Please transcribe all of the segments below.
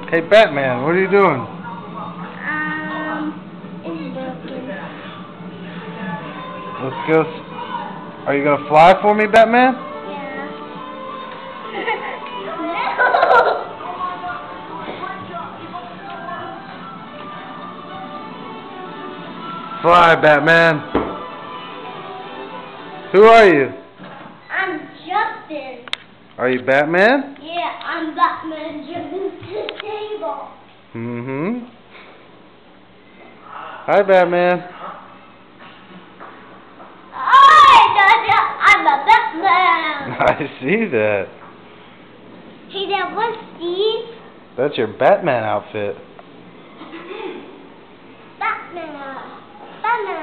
Hey Batman, what are you doing? It's broken. Let's go. Are you gonna fly for me, Batman? Yeah. Fly, Batman. Who are you? I'm Justin. Are you Batman? Yeah, I'm Batman jumping to the table. Mm-hmm. Hi, Batman. I'm a Batman. I see that. Hey, that was Steve. That's your Batman outfit. Batman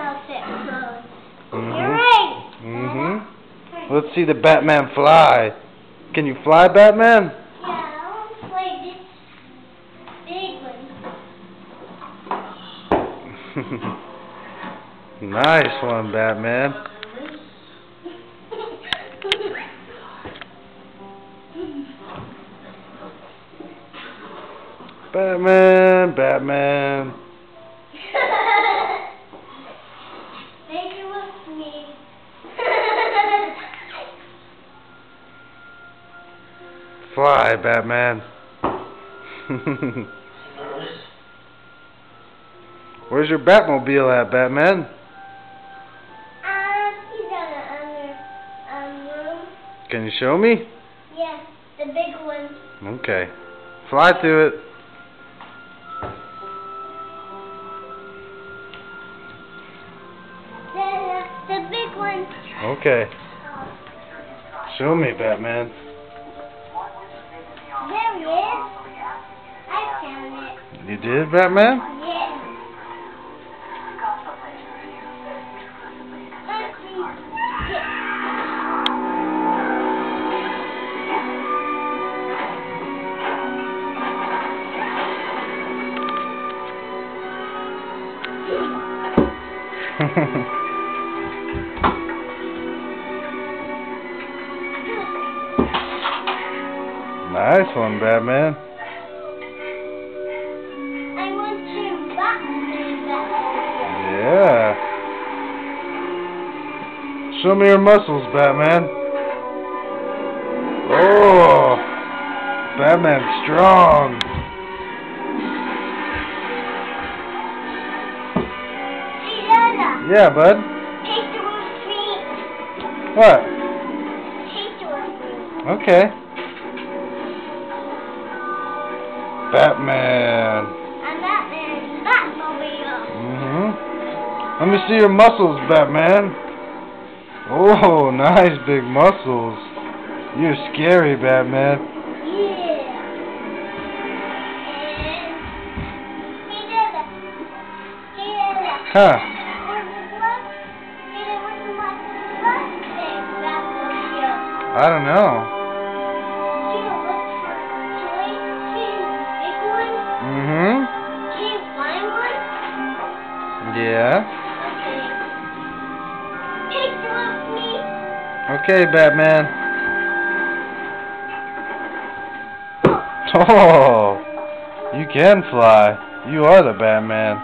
outfit. Mm-hmm. You're right. Mm-hmm. Let's see the Batman fly. Can you fly, Batman? Yeah, I want to play this big one. Nice one, Batman. Batman, Batman. Make it with me. Fly, Batman. Where's your Batmobile at, Batman? He's on the other room. Can you show me? Yeah, the big one. Okay. Fly to it. The big one. Okay. Show me, Batman. There he is. I found it. You did, Batman? Yeah. Nice one, Batman. I want you Batman. Yeah. Show me your muscles, Batman. Oh, Batman's strong. Hey, Dada. Yeah, bud. Picture with me. What? Picture with me. Okay. Batman. I'm Batman. Batmobile. Mm-hmm. Let me see your muscles, Batman. Oh, nice big muscles. You're scary, Batman. Yeah. And hey, Dada. Hey, Dada. Huh. I don't know. Mm-hmm. Yeah. Okay, Batman. Oh, you can fly. You are the Batman.